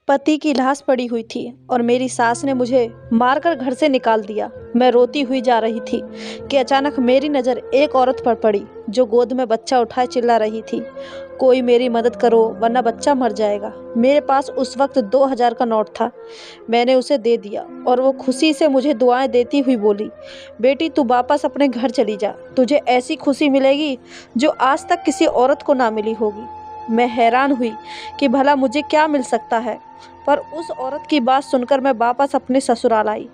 पति की लाश पड़ी हुई थी और मेरी सास ने मुझे मारकर घर से निकाल दिया। मैं रोती हुई जा रही थी कि अचानक मेरी नज़र एक औरत पर पड़ी जो गोद में बच्चा उठाए चिल्ला रही थी, कोई मेरी मदद करो वरना बच्चा मर जाएगा। मेरे पास उस वक्त 2000 का नोट था। मैंने उसे दे दिया और वो खुशी से मुझे दुआएं देती हुई बोली, बेटी तू वापस अपने घर चली जा, तुझे ऐसी खुशी मिलेगी जो आज तक किसी औरत को ना मिली होगी। मैं हैरान हुई कि भला मुझे क्या मिल सकता है, पर उस औरत की बात सुनकर मैं वापस अपने ससुराल आई।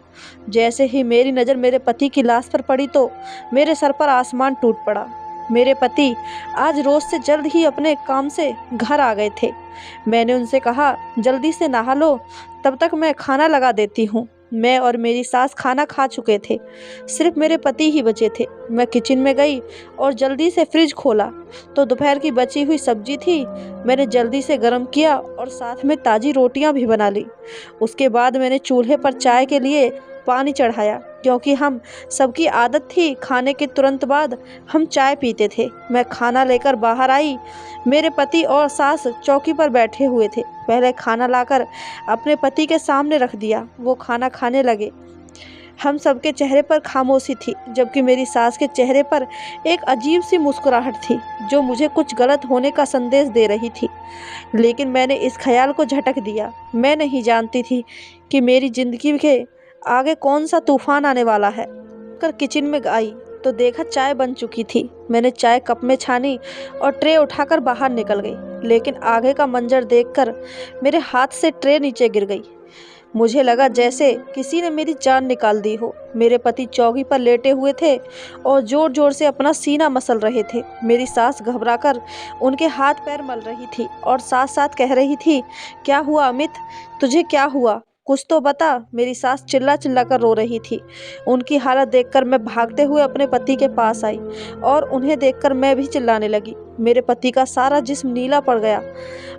जैसे ही मेरी नज़र मेरे पति की लाश पर पड़ी तो मेरे सर पर आसमान टूट पड़ा। मेरे पति आज रोज से जल्द ही अपने काम से घर आ गए थे। मैंने उनसे कहा, जल्दी से नहा लो, तब तक मैं खाना लगा देती हूँ। मैं और मेरी सास खाना खा चुके थे, सिर्फ मेरे पति ही बचे थे। मैं किचन में गई और जल्दी से फ्रिज खोला तो दोपहर की बची हुई सब्जी थी। मैंने जल्दी से गर्म किया और साथ में ताज़ी रोटियां भी बना ली। उसके बाद मैंने चूल्हे पर चाय के लिए पानी चढ़ाया, क्योंकि हम सबकी आदत थी खाने के तुरंत बाद हम चाय पीते थे। मैं खाना लेकर बाहर आई। मेरे पति और सास चौकी पर बैठे हुए थे। पहले खाना लाकर अपने पति के सामने रख दिया। वो खाना खाने लगे। हम सबके चेहरे पर खामोशी थी, जबकि मेरी सास के चेहरे पर एक अजीब सी मुस्कुराहट थी जो मुझे कुछ गलत होने का संदेश दे रही थी। लेकिन मैंने इस ख्याल को झटक दिया। मैं नहीं जानती थी कि मेरी जिंदगी के आगे कौन सा तूफान आने वाला है। कर किचन में आई तो देखा चाय बन चुकी थी। मैंने चाय कप में छानी और ट्रे उठाकर बाहर निकल गई, लेकिन आगे का मंजर देखकर मेरे हाथ से ट्रे नीचे गिर गई। मुझे लगा जैसे किसी ने मेरी जान निकाल दी हो। मेरे पति चौकी पर लेटे हुए थे और जोर जोर से अपना सीना मसल रहे थे। मेरी सास घबराकर उनके हाथ पैर मल रही थी और साथ साथ कह रही थी, क्या हुआ अमित, तुझे क्या हुआ, कुछ तो बता। मेरी सास चिल्ला चिल्ला कर रो रही थी। उनकी हालत देखकर मैं भागते हुए अपने पति के पास आई और उन्हें देखकर मैं भी चिल्लाने लगी। मेरे पति का सारा जिस्म नीला पड़ गया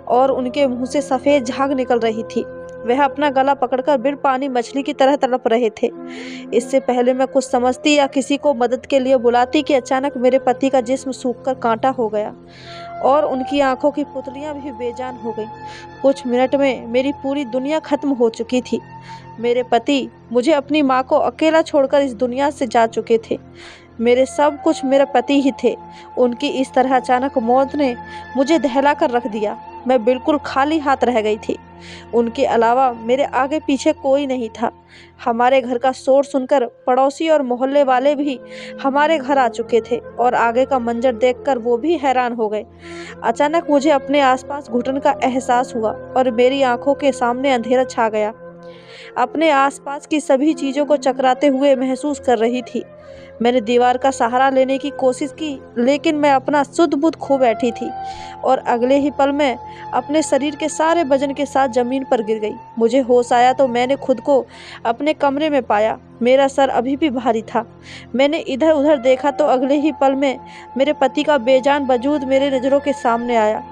और उनके मुंह से सफ़ेद झाग निकल रही थी। वह अपना गला पकड़कर बिन पानी मछली की तरह तड़प रहे थे। इससे पहले मैं कुछ समझती या किसी को मदद के लिए बुलाती कि अचानक मेरे पति का जिस्म सूखकर कांटा हो गया और उनकी आंखों की पुतलियां भी बेजान हो गईं। कुछ मिनट में मेरी पूरी दुनिया खत्म हो चुकी थी। मेरे पति मुझे अपनी माँ को अकेला छोड़कर इस दुनिया से जा चुके थे। मेरे सब कुछ मेरे पति ही थे। उनकी इस तरह अचानक मौत ने मुझे दहला कर रख दिया। मैं बिल्कुल खाली हाथ रह गई थी। उनके अलावा मेरे आगे पीछे कोई नहीं था। हमारे घर का शोर सुनकर पड़ोसी और मोहल्ले वाले भी हमारे घर आ चुके थे और आगे का मंजर देखकर वो भी हैरान हो गए। अचानक मुझे अपने आसपास घुटन का एहसास हुआ और मेरी आंखों के सामने अंधेरा छा गया। अपने आसपास की सभी चीज़ों को चकराते हुए महसूस कर रही थी। मैंने दीवार का सहारा लेने की कोशिश की, लेकिन मैं अपना सुध बुध खो बैठी थी और अगले ही पल में अपने शरीर के सारे वजन के साथ ज़मीन पर गिर गई। मुझे होश आया तो मैंने खुद को अपने कमरे में पाया। मेरा सर अभी भी भारी था। मैंने इधर उधर देखा तो अगले ही पल में मेरे पति का बेजान वजूद मेरे नज़रों के सामने आया।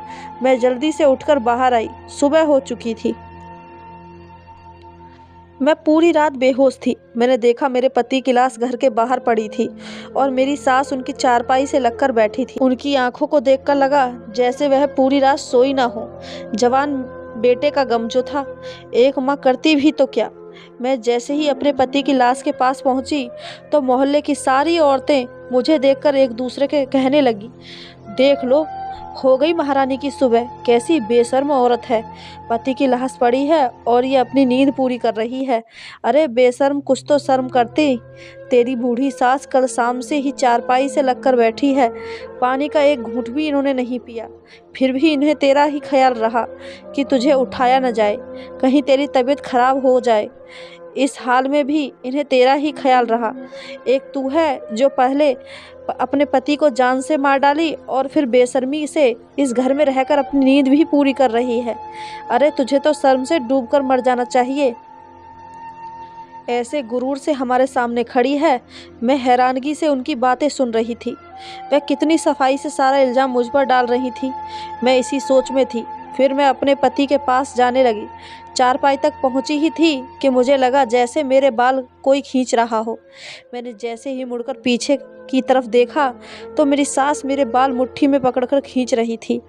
मैं जल्दी से उठकर बाहर आई। सुबह हो चुकी थी। मैं पूरी रात बेहोश थी। मैंने देखा मेरे पति की लाश घर के बाहर पड़ी थी और मेरी सास उनकी चारपाई से लगकर बैठी थी। उनकी आंखों को देखकर लगा जैसे वह पूरी रात सोई ना हो। जवान बेटे का गम जो था, एक माँ करती भी तो क्या। मैं जैसे ही अपने पति की लाश के पास पहुंची तो मोहल्ले की सारी औरतें मुझे देखकर एक दूसरे के कहने लगी, देख लो, हो गई महारानी की सुबह, कैसी बेशर्म औरत है। पति की लाश पड़ी है और ये अपनी नींद पूरी कर रही है। अरे बेशर्म, कुछ तो शर्म करती। तेरी बूढ़ी सास कल शाम से ही चारपाई से लगकर बैठी है। पानी का एक घूंट भी इन्होंने नहीं पिया। फिर भी इन्हें तेरा ही ख्याल रहा कि तुझे उठाया न जाए, कहीं तेरी तबीयत खराब हो जाए। इस हाल में भी इन्हें तेरा ही ख्याल रहा। एक तू है जो पहले अपने पति को जान से मार डाली और फिर बेशर्मी से इस घर में रहकर अपनी नींद भी पूरी कर रही है। अरे तुझे तो शर्म से डूबकर मर जाना चाहिए। ऐसे गुरूर से हमारे सामने खड़ी है। मैं हैरानगी से उनकी बातें सुन रही थी। वह कितनी सफाई से सारा इल्ज़ाम मुझ पर डाल रही थी। मैं इसी सोच में थी। फिर मैं अपने पति के पास जाने लगी। चारपाई तक पहुंची ही थी कि मुझे लगा जैसे मेरे बाल कोई खींच रहा हो। मैंने जैसे ही मुड़कर पीछे की तरफ देखा तो मेरी सास मेरे बाल मुट्ठी में पकड़कर खींच रही थी।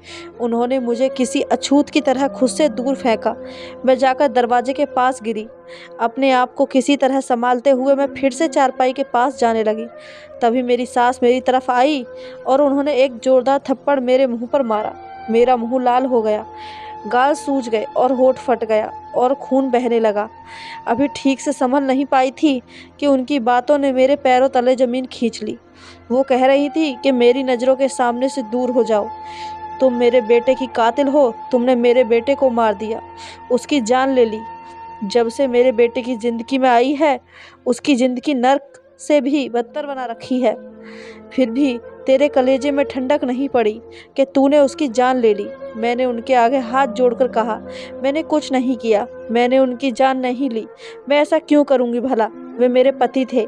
उन्होंने मुझे किसी अछूत की तरह खुद से दूर फेंका। मैं जाकर दरवाजे के पास गिरी। अपने आप को किसी तरह संभालते हुए मैं फिर से चारपाई के पास जाने लगी। तभी मेरी सास मेरी तरफ आई और उन्होंने एक जोरदार थप्पड़ मेरे मुंह पर मारा। मेरा मुंह लाल हो गया, गाल सूज गए और होठ फट गया और खून बहने लगा। अभी ठीक से संभल नहीं पाई थी कि उनकी बातों ने मेरे पैरों तले ज़मीन खींच ली। वो कह रही थी कि मेरी नज़रों के सामने से दूर हो जाओ। तुम मेरे बेटे की कातिल हो, तुमने मेरे बेटे को मार दिया, उसकी जान ले ली। जब से मेरे बेटे की ज़िंदगी में आई है, उसकी ज़िंदगी नर्क से भी बदतर बना रखी है। फिर भी तेरे कलेजे में ठंडक नहीं पड़ी कि तूने उसकी जान ले ली। मैंने उनके आगे हाथ जोड़कर कहा, मैंने कुछ नहीं किया, मैंने उनकी जान नहीं ली। मैं ऐसा क्यों करूँगी भला? वे मेरे पति थे।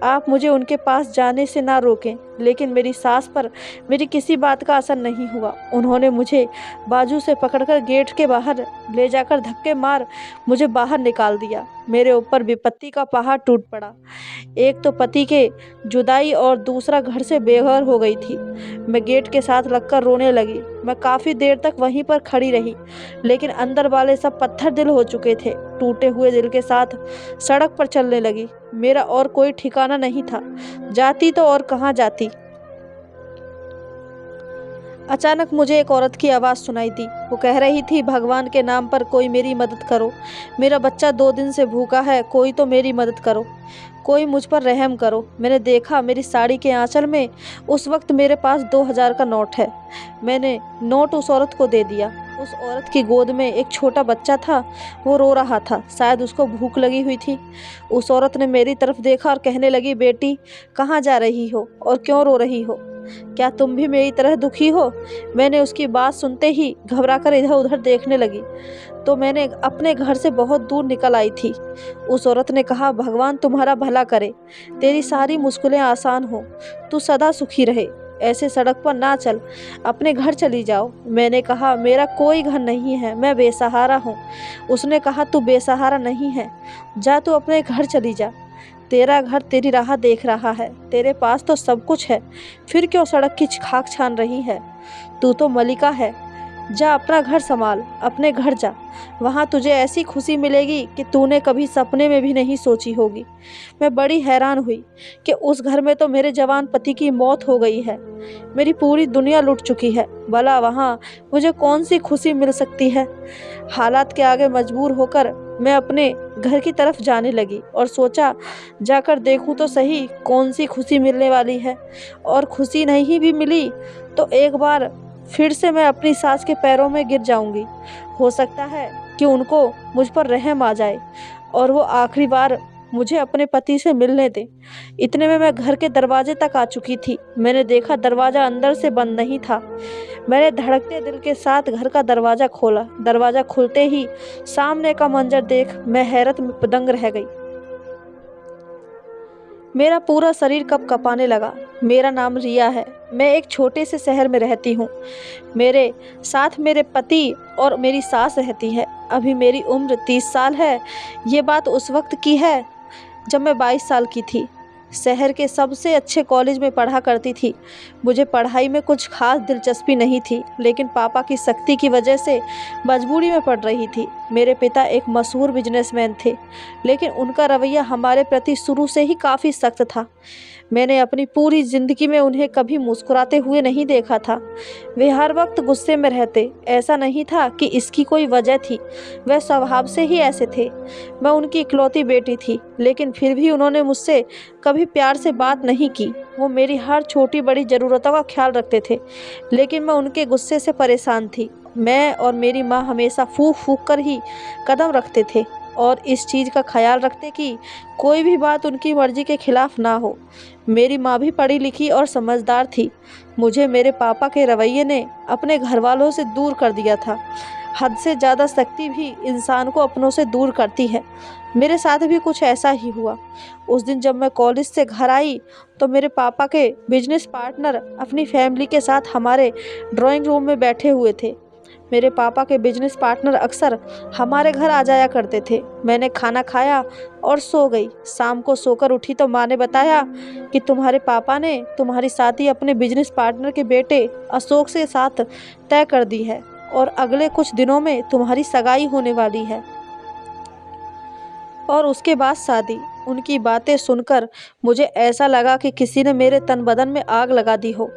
आप मुझे उनके पास जाने से ना रोकें। लेकिन मेरी सास पर मेरी किसी बात का असर नहीं हुआ। उन्होंने मुझे बाजू से पकड़कर गेट के बाहर ले जाकर धक्के मार मुझे बाहर निकाल दिया। मेरे ऊपर विपत्ति का पहाड़ टूट पड़ा। एक तो पति के जुदाई और दूसरा घर से बेघर हो गई थी। मैं गेट के साथ लगकर रोने लगी। मैं काफ़ी देर तक वहीं पर खड़ी रही, लेकिन अंदर वाले सब पत्थर दिल हो चुके थे। टूटे हुए दिल के साथ सड़क पर चलने लगी। मेरा और कोई ठिकाना नहीं था। जाती तो और कहाँ जाती। अचानक मुझे एक औरत की आवाज़ सुनाई दी। वो कह रही थी, भगवान के नाम पर कोई मेरी मदद करो। मेरा बच्चा 2 दिन से भूखा है, कोई तो मेरी मदद करो, कोई मुझ पर रहम करो। मैंने देखा मेरी साड़ी के आंचल में उस वक्त मेरे पास 2000 का नोट है। मैंने नोट उस औरत को दे दिया। उस औरत की गोद में एक छोटा बच्चा था। वो रो रहा था, शायद उसको भूख लगी हुई थी। उस औरत ने मेरी तरफ देखा और कहने लगी, बेटी कहाँ जा रही हो और क्यों रो रही हो? क्या तुम भी मेरी तरह दुखी हो? मैंने उसकी बात सुनते ही घबराकर इधर उधर देखने लगी तो मैंने अपने घर से बहुत दूर निकल आई थी। उस औरत ने कहा, भगवान तुम्हारा भला करे, तेरी सारी मुश्किलें आसान हो, तू सदा सुखी रहे। ऐसे सड़क पर ना चल, अपने घर चली जाओ। मैंने कहा, मेरा कोई घर नहीं है, मैं बेसहारा हूँ। उसने कहा, तू बेसहारा नहीं है, जा तू अपने घर चली जा। तेरा घर तेरी राह देख रहा है, तेरे पास तो सब कुछ है, फिर क्यों सड़क की खाक छान रही है? तू तो मलिका है, जा अपना घर संभाल, अपने घर जा। वहाँ तुझे ऐसी खुशी मिलेगी कि तूने कभी सपने में भी नहीं सोची होगी। मैं बड़ी हैरान हुई कि उस घर में तो मेरे जवान पति की मौत हो गई है, मेरी पूरी दुनिया लुट चुकी है। भला वहाँ मुझे कौन सी खुशी मिल सकती है? हालात के आगे मजबूर होकर मैं अपने घर की तरफ जाने लगी और सोचा, जाकर देखूं तो सही कौन सी खुशी मिलने वाली है। और खुशी नहीं भी मिली तो एक बार फिर से मैं अपनी सास के पैरों में गिर जाऊंगी। हो सकता है कि उनको मुझ पर रहम आ जाए और वो आखिरी बार मुझे अपने पति से मिलने दें। इतने में मैं घर के दरवाजे तक आ चुकी थी। मैंने देखा दरवाज़ा अंदर से बंद नहीं था। मैंने धड़कते दिल के साथ घर का दरवाज़ा खोला। दरवाज़ा खुलते ही सामने का मंजर देख मैं हैरत में दंग रह गई। मेरा पूरा शरीर कँपाने लगा। मेरा नाम रिया है, मैं एक छोटे से शहर में रहती हूँ। मेरे साथ मेरे पति और मेरी सास रहती है। अभी मेरी उम्र 30 साल है। ये बात उस वक्त की है जब मैं 22 साल की थी। शहर के सबसे अच्छे कॉलेज में पढ़ा करती थी। मुझे पढ़ाई में कुछ खास दिलचस्पी नहीं थी, लेकिन पापा की सख्ती की वजह से मजबूरी में पढ़ रही थी। मेरे पिता एक मशहूर बिजनेसमैन थे, लेकिन उनका रवैया हमारे प्रति शुरू से ही काफ़ी सख्त था। मैंने अपनी पूरी ज़िंदगी में उन्हें कभी मुस्कुराते हुए नहीं देखा था। वे हर वक्त गुस्से में रहते। ऐसा नहीं था कि इसकी कोई वजह थी, वह स्वभाव से ही ऐसे थे। मैं उनकी इकलौती बेटी थी, लेकिन फिर भी उन्होंने मुझसे कभी प्यार से बात नहीं की। वो मेरी हर छोटी बड़ी ज़रूरतों का ख्याल रखते थे, लेकिन मैं उनके गुस्से से परेशान थी। मैं और मेरी माँ हमेशा फूंक फूंक कर ही कदम रखते थे और इस चीज़ का ख्याल रखते कि कोई भी बात उनकी मर्ज़ी के खिलाफ़ ना हो। मेरी माँ भी पढ़ी लिखी और समझदार थी। मुझे मेरे पापा के रवैये ने अपने घर वालों से दूर कर दिया था। हद से ज़्यादा सख्ती भी इंसान को अपनों से दूर करती है। मेरे साथ भी कुछ ऐसा ही हुआ। उस दिन जब मैं कॉलेज से घर आई तो मेरे पापा के बिजनेस पार्टनर अपनी फैमिली के साथ हमारे ड्राइंग रूम में बैठे हुए थे। मेरे पापा के बिजनेस पार्टनर अक्सर हमारे घर आ जाया करते थे। मैंने खाना खाया और सो गई। शाम को सोकर उठी तो माँ ने बताया कि तुम्हारे पापा ने तुम्हारी शादी अपने बिजनेस पार्टनर के बेटे अशोक के साथ तय कर दी है और अगले कुछ दिनों में तुम्हारी सगाई होने वाली है और उसके बाद शादी। उनकी बातें सुनकर मुझे ऐसा लगा कि किसी ने मेरे तन बदन में आग लगा दी हो।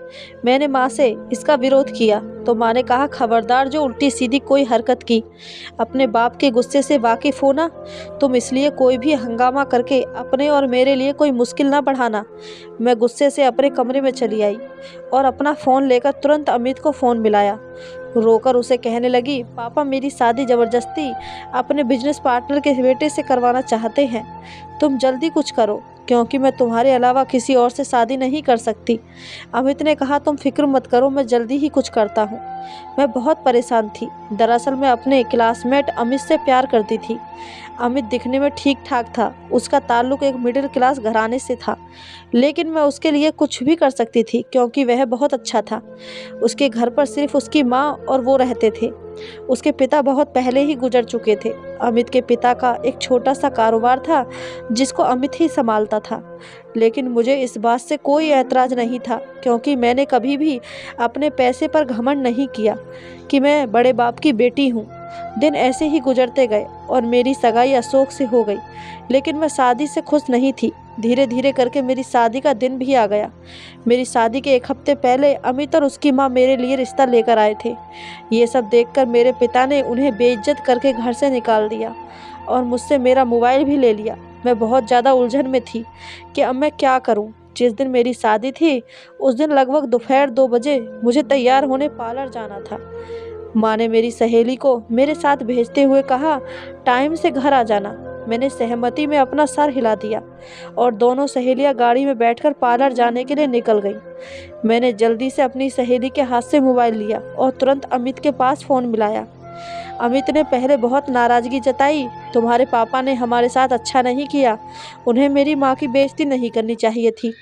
मैंने माँ से इसका विरोध किया तो माँ ने कहा, खबरदार जो उल्टी सीधी कोई हरकत की। अपने बाप के गुस्से से वाकिफ हो ना तुम, इसलिए कोई भी हंगामा करके अपने और मेरे लिए कोई मुश्किल ना बढ़ाना। मैं गुस्से से अपने कमरे में चली आई और अपना फ़ोन लेकर तुरंत अमित को फ़ोन मिलाया। रोकर उसे कहने लगी, पापा मेरी शादी ज़बरदस्ती अपने बिजनेस पार्टनर के बेटे से करवाना चाहते हैं। तुम जल्दी कुछ करो क्योंकि मैं तुम्हारे अलावा किसी और से शादी नहीं कर सकती। अमित ने कहा, तुम फिक्र मत करो, मैं जल्दी ही कुछ करता हूँ। मैं बहुत परेशान थी। दरअसल मैं अपने क्लासमेट अमित से प्यार करती थी। अमित दिखने में ठीक ठाक था। उसका ताल्लुक एक मिडिल क्लास घराने से था, लेकिन मैं उसके लिए कुछ भी कर सकती थी क्योंकि वह बहुत अच्छा था। उसके घर पर सिर्फ उसकी माँ और वो रहते थे। उसके पिता बहुत पहले ही गुजर चुके थे। अमित के पिता का एक छोटा सा कारोबार था जिसको अमित ही संभालता था, लेकिन मुझे इस बात से कोई ऐतराज़ नहीं था क्योंकि मैंने कभी भी अपने पैसे पर घमंड नहीं किया कि मैं बड़े बाप की बेटी हूँ। दिन ऐसे ही गुजरते गए और मेरी सगाई अशोक से हो गई, लेकिन मैं शादी से खुश नहीं थी। धीरे धीरे करके मेरी शादी का दिन भी आ गया। मेरी शादी के 1 हफ्ते पहले अमित और उसकी माँ मेरे लिए रिश्ता लेकर आए थे। ये सब देखकर मेरे पिता ने उन्हें बेइज्जत करके घर से निकाल दिया और मुझसे मेरा मोबाइल भी ले लिया। मैं बहुत ज़्यादा उलझन में थी कि अब मैं क्या करूं। जिस दिन मेरी शादी थी उस दिन लगभग दोपहर 2 बजे मुझे तैयार होने पार्लर जाना था। माँ ने मेरी सहेली को मेरे साथ भेजते हुए कहा, टाइम से घर आ जाना। मैंने सहमति में अपना सर हिला दिया और दोनों सहेलियां गाड़ी में बैठकर पार्लर जाने के लिए निकल गईं। मैंने जल्दी से अपनी सहेली के हाथ से मोबाइल लिया और तुरंत अमित के पास फ़ोन मिलाया। अमित ने पहले बहुत नाराज़गी जताई। तुम्हारे पापा ने हमारे साथ अच्छा नहीं किया, उन्हें मेरी माँ की बेइज्जती नहीं करनी चाहिए थी,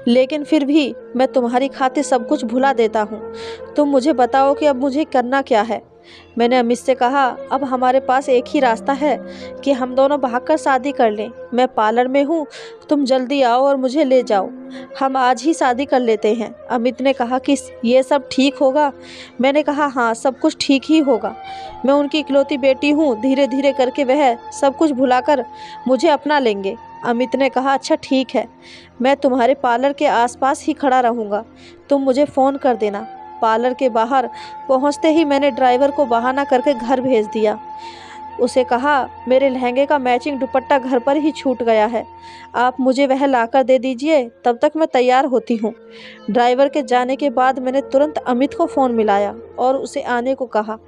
लेकिन फिर भी मैं तुम्हारी खातिर सब कुछ भुला देता हूँ। तुम मुझे बताओ कि अब मुझे करना क्या है। मैंने अमित से कहा, अब हमारे पास एक ही रास्ता है कि हम दोनों भागकर शादी कर लें। मैं पार्लर में हूँ, तुम जल्दी आओ और मुझे ले जाओ। हम आज ही शादी कर लेते हैं। अमित ने कहा कि ये सब ठीक होगा। मैंने कहा, हाँ सब कुछ ठीक ही होगा। मैं उनकी इकलौती बेटी हूँ। धीरे धीरे करके वह सब कुछ भुलाकर मुझे अपना लेंगे। अमित ने कहा, अच्छा ठीक है, मैं तुम्हारे पार्लर के आसपास ही खड़ा रहूँगा, तुम मुझे फ़ोन कर देना। पार्लर के बाहर पहुंचते ही मैंने ड्राइवर को बहाना करके घर भेज दिया। उसे कहा, मेरे लहंगे का मैचिंग दुपट्टा घर पर ही छूट गया है, आप मुझे वह लाकर दे दीजिए, तब तक मैं तैयार होती हूँ। ड्राइवर के जाने के बाद मैंने तुरंत अमित को फ़ोन मिलाया और उसे आने को कहा।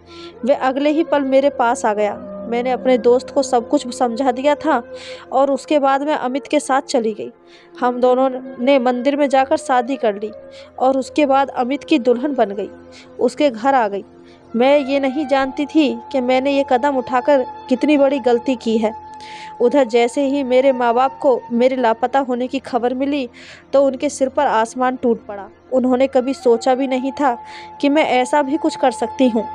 वह अगले ही पल मेरे पास आ गया। मैंने अपने दोस्त को सब कुछ समझा दिया था और उसके बाद मैं अमित के साथ चली गई। हम दोनों ने मंदिर में जाकर शादी कर ली और उसके बाद अमित की दुल्हन बन गई, उसके घर आ गई। मैं ये नहीं जानती थी कि मैंने ये कदम उठाकर कितनी बड़ी गलती की है। उधर जैसे ही मेरे माँ बाप को मेरे लापता होने की खबर मिली तो उनके सिर पर आसमान टूट पड़ा। उन्होंने कभी सोचा भी नहीं था कि मैं ऐसा भी कुछ कर सकती हूँ।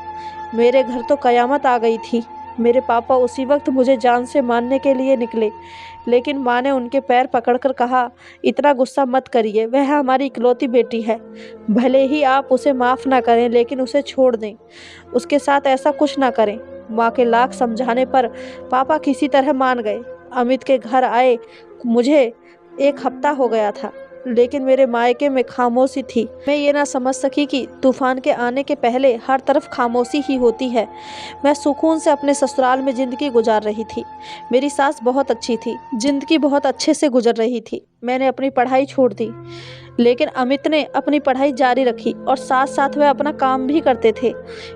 मेरे घर तो कयामत आ गई थी। मेरे पापा उसी वक्त मुझे जान से मारने के लिए निकले, लेकिन माँ ने उनके पैर पकड़कर कहा, इतना गुस्सा मत करिए, वह हमारी इकलौती बेटी है। भले ही आप उसे माफ़ ना करें, लेकिन उसे छोड़ दें, उसके साथ ऐसा कुछ ना करें। माँ के लाख समझाने पर पापा किसी तरह मान गए। अमित के घर आए मुझे 1 हफ्ता हो गया था, लेकिन मेरे मायके में खामोशी थी। मैं ये ना समझ सकी कि तूफान के आने के पहले हर तरफ खामोशी ही होती है। मैं सुकून से अपने ससुराल में ज़िंदगी गुजार रही थी। मेरी सास बहुत अच्छी थी, ज़िंदगी बहुत अच्छे से गुजर रही थी। मैंने अपनी पढ़ाई छोड़ दी, लेकिन अमित ने अपनी पढ़ाई जारी रखी और साथ साथ वह अपना काम भी करते थे।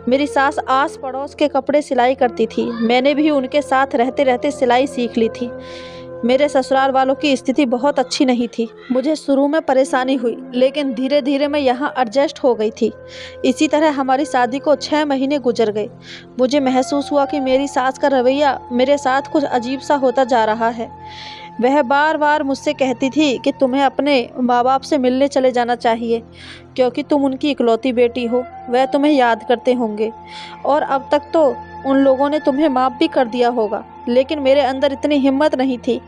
मेरी सास आस पड़ोस के कपड़े सिलाई करती थी। मैंने भी उनके साथ रहते रहते सिलाई सीख ली थी। मेरे ससुराल वालों की स्थिति बहुत अच्छी नहीं थी। मुझे शुरू में परेशानी हुई, लेकिन धीरे धीरे मैं यहाँ एडजस्ट हो गई थी। इसी तरह हमारी शादी को 6 महीने गुजर गए। मुझे महसूस हुआ कि मेरी सास का रवैया मेरे साथ कुछ अजीब सा होता जा रहा है। वह बार बार मुझसे कहती थी कि तुम्हें अपने माँ बाप से मिलने चले जाना चाहिए, क्योंकि तुम उनकी इकलौती बेटी हो, वह तुम्हें याद करते होंगे और अब तक तो उन लोगों ने तुम्हें माफ़ भी कर दिया होगा। लेकिन मेरे अंदर इतनी हिम्मत नहीं थी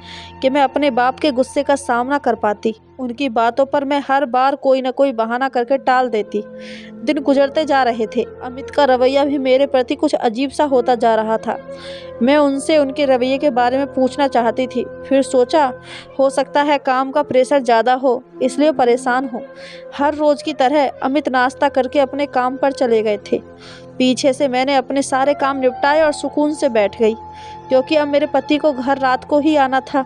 कि मैं अपने बाप के गुस्से का सामना कर पाती। उनकी बातों पर मैं हर बार कोई न कोई बहाना करके टाल देती। दिन गुजरते जा रहे थे। अमित का रवैया भी मेरे प्रति कुछ अजीब सा होता जा रहा था। मैं उनसे उनके रवैये के बारे में पूछना चाहती थी, फिर सोचा हो सकता है काम का प्रेशर ज़्यादा हो इसलिए परेशान हो। हर रोज़ की तरह अमित नाश्ता करके अपने काम पर चले गए थे। पीछे से मैंने अपने सारे काम निपटाए और सुकून से बैठ गई, क्योंकि अब मेरे पति को घर रात को ही आना था।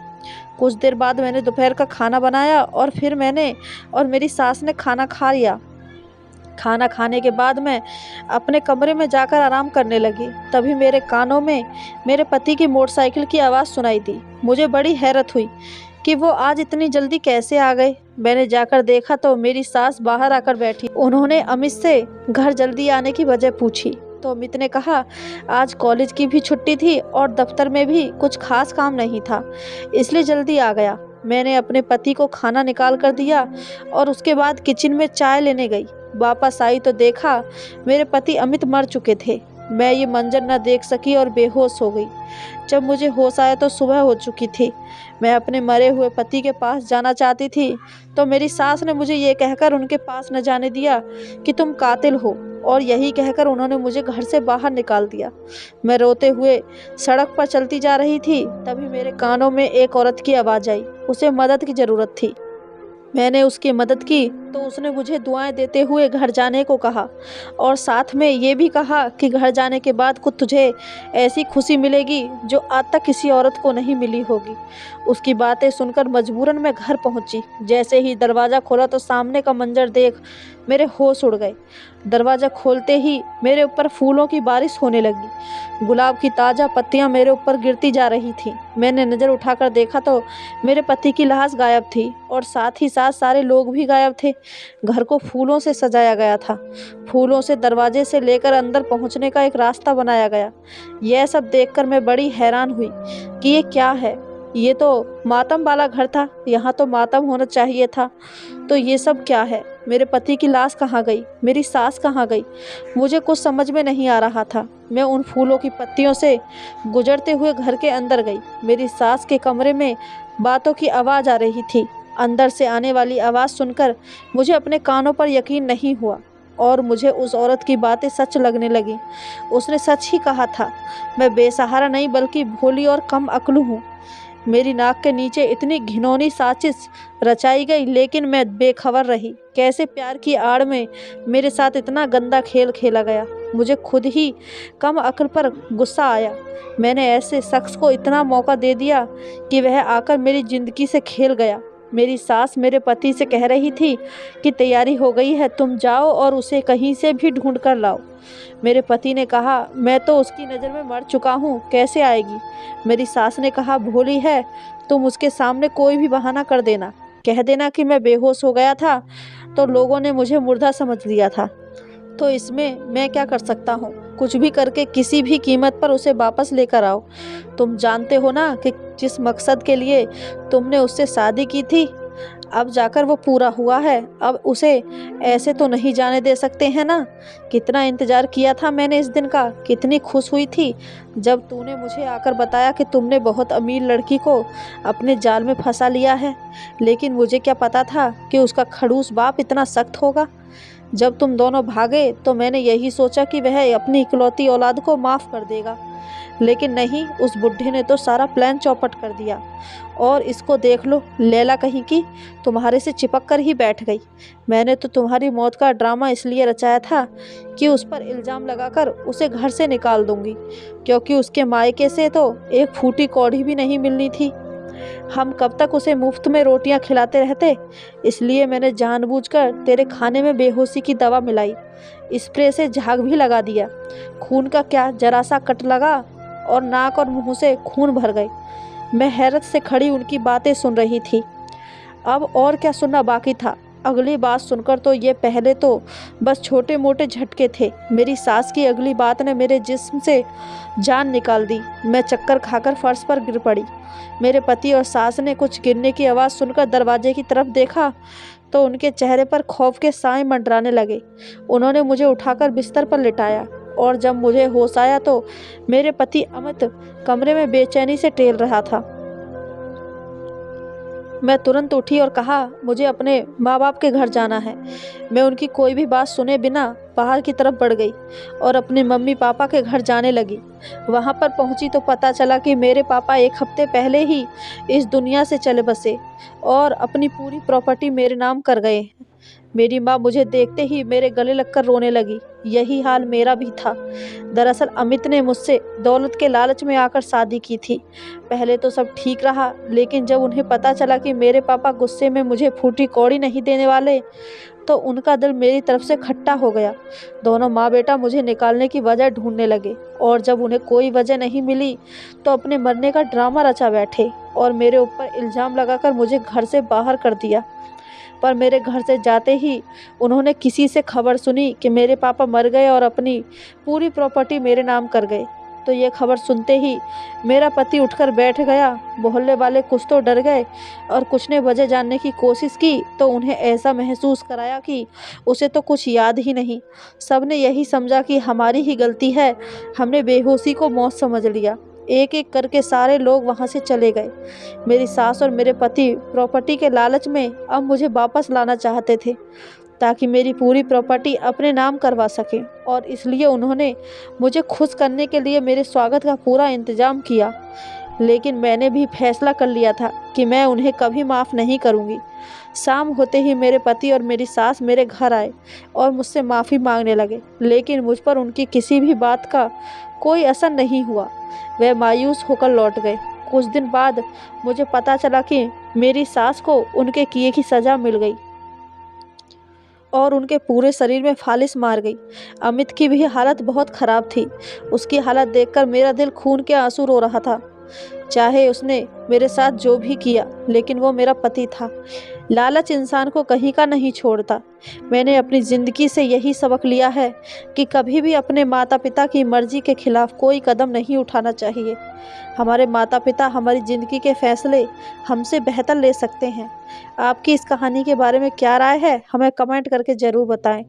कुछ देर बाद मैंने दोपहर का खाना बनाया और फिर मैंने और मेरी सास ने खाना खा लिया। खाना खाने के बाद मैं अपने कमरे में जाकर आराम करने लगी। तभी मेरे कानों में मेरे पति की मोटरसाइकिल की आवाज़ सुनाई दी। मुझे बड़ी हैरत हुई कि वो आज इतनी जल्दी कैसे आ गए। मैंने जाकर देखा तो मेरी सास बाहर आकर बैठी। उन्होंने अमित से घर जल्दी आने की वजह पूछी तो अमित ने कहा आज कॉलेज की भी छुट्टी थी और दफ्तर में भी कुछ खास काम नहीं था, इसलिए जल्दी आ गया। मैंने अपने पति को खाना निकाल कर दिया और उसके बाद किचन में चाय लेने गई। वापस आई तो देखा मेरे पति अमित मर चुके थे। मैं ये मंजर न देख सकी और बेहोश हो गई। जब मुझे होश आया तो सुबह हो चुकी थी। मैं अपने मरे हुए पति के पास जाना चाहती थी तो मेरी सास ने मुझे ये कहकर उनके पास न जाने दिया कि तुम कातिल हो, और यही कहकर उन्होंने मुझे घर से बाहर निकाल दिया। मैं रोते हुए सड़क पर चलती जा रही थी, तभी मेरे कानों में एक औरत की आवाज़ आई। उसे मदद की ज़रूरत थी। मैंने उसकी मदद की तो उसने मुझे दुआएं देते हुए घर जाने को कहा और साथ में ये भी कहा कि घर जाने के बाद कुछ तुझे ऐसी खुशी मिलेगी जो आज तक किसी औरत को नहीं मिली होगी। उसकी बातें सुनकर मजबूरन मैं घर पहुंची। जैसे ही दरवाज़ा खोला तो सामने का मंजर देख मेरे होश उड़ गए। दरवाज़ा खोलते ही मेरे ऊपर फूलों की बारिश होने लगी। गुलाब की ताज़ा पत्तियां मेरे ऊपर गिरती जा रही थीं। मैंने नज़र उठाकर देखा तो मेरे पति की लाश गायब थी और साथ ही साथ सारे लोग भी गायब थे। घर को फूलों से सजाया गया था। फूलों से दरवाजे से लेकर अंदर पहुंचने का एक रास्ता बनाया गया। यह सब देखकर मैं बड़ी हैरान हुई कि ये क्या है। ये तो मातम वाला घर था, यहाँ तो मातम होना चाहिए था। तो ये सब क्या है? मेरे पति की लाश कहाँ गई? मेरी सास कहाँ गई? मुझे कुछ समझ में नहीं आ रहा था। मैं उन फूलों की पत्तियों से गुजरते हुए घर के अंदर गई। मेरी सास के कमरे में बातों की आवाज़ आ रही थी। अंदर से आने वाली आवाज़ सुनकर मुझे अपने कानों पर यकीन नहीं हुआ और मुझे उस औरत की बातें सच लगने लगी। उसने सच ही कहा था। मैं बेसहारा नहीं बल्कि भोली और कम अक्ल हूँ। मेरी नाक के नीचे इतनी घिनौनी साजिश रचाई गई, लेकिन मैं बेखबर रही। कैसे प्यार की आड़ में मेरे साथ इतना गंदा खेल खेला गया। मुझे खुद ही कम अक्ल पर गुस्सा आया। मैंने ऐसे शख्स को इतना मौका दे दिया कि वह आकर मेरी ज़िंदगी से खेल गया। मेरी सास मेरे पति से कह रही थी कि तैयारी हो गई है, तुम जाओ और उसे कहीं से भी ढूंढ कर लाओ। मेरे पति ने कहा मैं तो उसकी नज़र में मर चुका हूँ, कैसे आएगी? मेरी सास ने कहा भोली है, तुम उसके सामने कोई भी बहाना कर देना, कह देना कि मैं बेहोश हो गया था तो लोगों ने मुझे मुर्दा समझ लिया था। तो इसमें मैं क्या कर सकता हूँ? कुछ भी करके किसी भी कीमत पर उसे वापस लेकर आओ। तुम जानते हो ना कि जिस मकसद के लिए तुमने उससे शादी की थी, अब जाकर वो पूरा हुआ है। अब उसे ऐसे तो नहीं जाने दे सकते हैं ना। कितना इंतज़ार किया था मैंने इस दिन का। कितनी खुश हुई थी जब तूने मुझे आकर बताया कि तुमने बहुत अमीर लड़की को अपने जाल में फंसा लिया है। लेकिन मुझे क्या पता था कि उसका खड़ूस बाप इतना सख्त होगा। जब तुम दोनों भागे तो मैंने यही सोचा कि वह अपनी इकलौती औलाद को माफ़ कर देगा, लेकिन नहीं, उस बुढ़े ने तो सारा प्लान चौपट कर दिया। और इसको देख लो, लैला कहीं की तुम्हारे से चिपक कर ही बैठ गई। मैंने तो तुम्हारी मौत का ड्रामा इसलिए रचाया था कि उस पर इल्ज़ाम लगाकर उसे घर से निकाल दूंगी, क्योंकि उसके मायके से तो एक फूटी कौड़ी भी नहीं मिलनी थी। हम कब तक उसे मुफ्त में रोटियां खिलाते रहते। इसलिए मैंने जानबूझकर तेरे खाने में बेहोशी की दवा मिलाई, स्प्रे से झाग भी लगा दिया। खून का क्या, जरा सा कट लगा और नाक और मुंह से खून भर गए। मैं हैरत से खड़ी उनकी बातें सुन रही थी। अब और क्या सुनना बाकी था। अगली बात सुनकर तो ये पहले तो बस छोटे मोटे झटके थे। मेरी सास की अगली बात ने मेरे जिस्म से जान निकाल दी। मैं चक्कर खाकर फर्श पर गिर पड़ी। मेरे पति और सास ने कुछ गिरने की आवाज़ सुनकर दरवाजे की तरफ देखा तो उनके चेहरे पर खौफ के साए मंडराने लगे। उन्होंने मुझे उठाकर बिस्तर पर लिटाया और जब मुझे होश आया तो मेरे पति अमित कमरे में बेचैनी से टेल रहा था। मैं तुरंत उठी और कहा, मुझे अपने माँ बाप के घर जाना है। मैं उनकी कोई भी बात सुने बिना बाहर की तरफ बढ़ गई और अपने मम्मी पापा के घर जाने लगी। वहाँ पर पहुँची तो पता चला कि मेरे पापा 1 हफ्ते पहले ही इस दुनिया से चले बसे और अपनी पूरी प्रॉपर्टी मेरे नाम कर गए। मेरी माँ मुझे देखते ही मेरे गले लगकर रोने लगी। यही हाल मेरा भी था। दरअसल अमित ने मुझसे दौलत के लालच में आकर शादी की थी। पहले तो सब ठीक रहा, लेकिन जब उन्हें पता चला कि मेरे पापा गुस्से में मुझे फूटी कौड़ी नहीं देने वाले, तो उनका दिल मेरी तरफ से खट्टा हो गया। दोनों माँ बेटा मुझे निकालने की वजह ढूंढने लगे और जब उन्हें कोई वजह नहीं मिली तो अपने मरने का ड्रामा रचा बैठे और मेरे ऊपर इल्ज़ाम लगाकर मुझे घर से बाहर कर दिया। पर मेरे घर से जाते ही उन्होंने किसी से खबर सुनी कि मेरे पापा मर गए और अपनी पूरी प्रॉपर्टी मेरे नाम कर गए। तो ये खबर सुनते ही मेरा पति उठकर बैठ गया। मोहल्ले वाले कुछ तो डर गए और कुछ ने वजह जानने की कोशिश की तो उन्हें ऐसा महसूस कराया कि उसे तो कुछ याद ही नहीं। सब ने यही समझा कि हमारी ही गलती है। हमने बेहोशी को मौत समझ लिया। एक एक करके सारे लोग वहाँ से चले गए। मेरी सास और मेरे पति प्रॉपर्टी के लालच में अब मुझे वापस लाना चाहते थे ताकि मेरी पूरी प्रॉपर्टी अपने नाम करवा सकें और इसलिए उन्होंने मुझे खुश करने के लिए मेरे स्वागत का पूरा इंतज़ाम किया। लेकिन मैंने भी फैसला कर लिया था कि मैं उन्हें कभी माफ़ नहीं करूँगी। शाम होते ही मेरे पति और मेरी सास मेरे घर आए और मुझसे माफ़ी मांगने लगे, लेकिन मुझ पर उनकी किसी भी बात का कोई असर नहीं हुआ। वे मायूस होकर लौट गए। कुछ दिन बाद मुझे पता चला कि मेरी सास को उनके किए की सज़ा मिल गई और उनके पूरे शरीर में फालिश मार गई। अमित की भी हालत बहुत ख़राब थी। उसकी हालत देखकर मेरा दिल खून के आंसू रो रहा था। चाहे उसने मेरे साथ जो भी किया, लेकिन वो मेरा पति था। लालच इंसान को कहीं का नहीं छोड़ता। मैंने अपनी ज़िंदगी से यही सबक लिया है कि कभी भी अपने माता पिता की मर्ज़ी के खिलाफ़ कोई कदम नहीं उठाना चाहिए। हमारे माता पिता हमारी ज़िंदगी के फ़ैसले हमसे बेहतर ले सकते हैं। आपकी इस कहानी के बारे में क्या राय है, हमें कमेंट करके ज़रूर बताएं।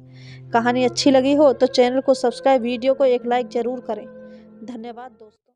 कहानी अच्छी लगी हो तो चैनल को सब्सक्राइब, वीडियो को एक लाइक ज़रूर करें। धन्यवाद दोस्तों।